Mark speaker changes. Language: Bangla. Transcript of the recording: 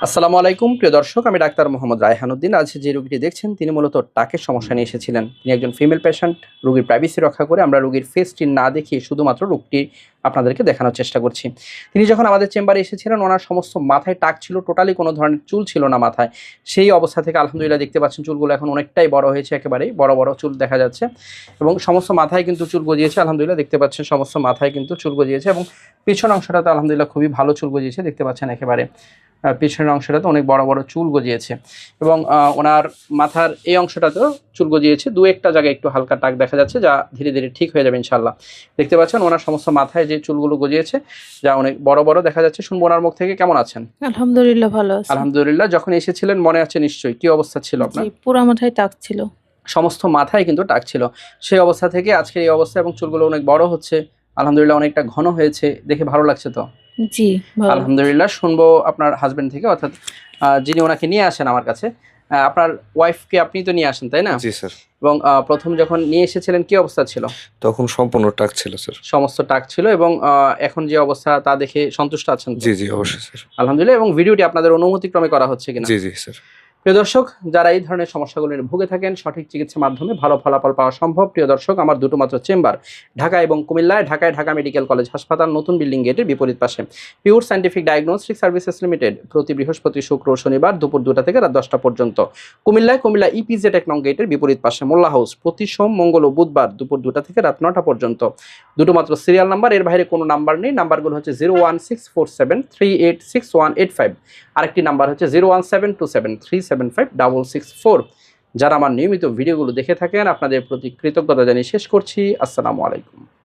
Speaker 1: আসসালামু আলাইকুম প্রিয় দর্শক, আমি ডাক্তার মোহাম্মদ রায়হানুদ্দিন। আজ যে রোগীটি দেখছেন তিনি মূলত টাকের সমস্যা নিয়ে এসেছিলেন। তিনি একজন ফিমেল পেশেন্ট। রোগীর প্রাইভেসি রক্ষা করে আমরা রোগীর ফেসটি না দেখিয়ে শুধুমাত্র রোগটি আপনাদেরকে দেখানোর চেষ্টা করছি। তিনি যখন আমাদের চেম্বারে এসেছিলেন ওনার সমস্ত মাথায় টাক ছিল, টোটালি কোনো ধরনের চুল ছিল না মাথায়। সেই অবস্থা থেকে আলহামদুলিল্লাহ দেখতে পাচ্ছেন চুলগুলো এখন অনেকটাই বড় হয়েছে, একেবারেই বড় বড় চুল দেখা যাচ্ছে এবং সমস্ত মাথায় কিন্তু চুল গজিয়েছে। আলহামদুলিল্লাহ দেখতে পাচ্ছেন সমস্ত মাথায় কিন্তু চুল গজিয়েছে এবং পিছন অংশটাতে আলহামদুলিল্লাহ খুবই ভালো চুল গজিয়েছে, দেখতে পাচ্ছেন একেবারে পিছনের অংশটাতে অনেক বড় বড় চুল গজিয়েছে এবং ওনার মাথার এই অংশটাতেও চুল গজিয়েছে। দু একটা জায়গায় একটু হালকা টাক দেখা যাচ্ছে, যা ধীরে ধীরে ঠিক হয়ে যাবে ইনশাল্লাহ। দেখতে পাচ্ছেন ওনার সমস্ত মাথায় যে চুলগুলো গজিয়েছে যা অনেক বড় বড় দেখা যাচ্ছে। শুনবো ওনার মুখ থেকে। কেমন আছেন?
Speaker 2: আলহামদুলিল্লাহ ভালো আছি।
Speaker 1: আলহামদুলিল্লাহ। যখন এসেছিলেন মনে আছে নিশ্চয়ই, কি অবস্থা ছিল আপনার?
Speaker 2: জি, পুরো মাথায় টাক ছিল।
Speaker 1: সমস্ত মাথায় কিন্তু টাক ছিল। সেই অবস্থা থেকে আজকের এই অবস্থা এবং চুলগুলো অনেক বড় হচ্ছে, আলহামদুলিল্লাহ অনেকটা ঘন হয়েছে। দেখে ভালো লাগছে তো?
Speaker 2: জি ভালো।
Speaker 1: আলহামদুলিল্লাহ। শুনবো আপনার হাজবেন্ড থেকে, অর্থাৎ যিনি ওনাকে নিয়ে আসেন আমার কাছে। আপনার ওয়াইফকে আপনি তো নিয়ে আসেন তাই না?
Speaker 3: জি স্যার।
Speaker 1: এবং প্রথম যখন নিয়ে এসেছিলেন কি অবস্থা ছিল?
Speaker 3: তখন সম্পূর্ণ টাক ছিল স্যার।
Speaker 1: সমস্ত টাক ছিল এবং এখন যে অবস্থা তা দেখে সন্তুষ্ট আছেন তো?
Speaker 3: জি জি অবশ্যই স্যার।
Speaker 1: আলহামদুলিল্লাহ। এবং ভিডিওটি আপনাদের অনুমতিক্রমে করা হচ্ছে কিনা?
Speaker 3: জি জি স্যার।
Speaker 1: প্রিয় দর্শক, যারা এই ধরনের সমস্যাগুলো নিয়ে ভুগে থাকেন, সঠিক চিকিৎসার মাধ্যমে ভালো ফলাফল পাওয়া সম্ভব। প্রিয় দর্শক, আমার দুটো মাত্র চেম্বার ঢাকা এবং কুমিল্লায়। ঢাকায় ঢাকা মেডিকেল কলেজ হাসপাতাল, নতুন বিল্ডিং গেটের বিপরীত পাশে। Pure scientific diagnostic services limited, প্রতি বৃহস্পতি, শুক্র ও শনিবার দুপুর 2টা থেকে রাত 10টা পর্যন্ত। কুমিল্লায় কুমিল্লা ইপিজেড 1 নং গেটের বিপরীত পাশে মোল্লা হাউস, প্রতি সোম, মঙ্গল ও বুধবার দুপুর 2টা থেকে রাত 9টা পর্যন্ত। দুটো মাত্র সিরিয়াল নাম্বার, এর বাইরে কোনো নাম্বার নেই। নাম্বারগুলো হচ্ছে 01647386185। আরেকটি নাম্বার হচ্ছে 01727375664। যারা আমার নিয়মিত ভিডিওগুলো দেখে থাকেন আপনাদের প্রতি কৃতজ্ঞতা জানিয়ে শেষ করছি। আসসালামু আলাইকুম।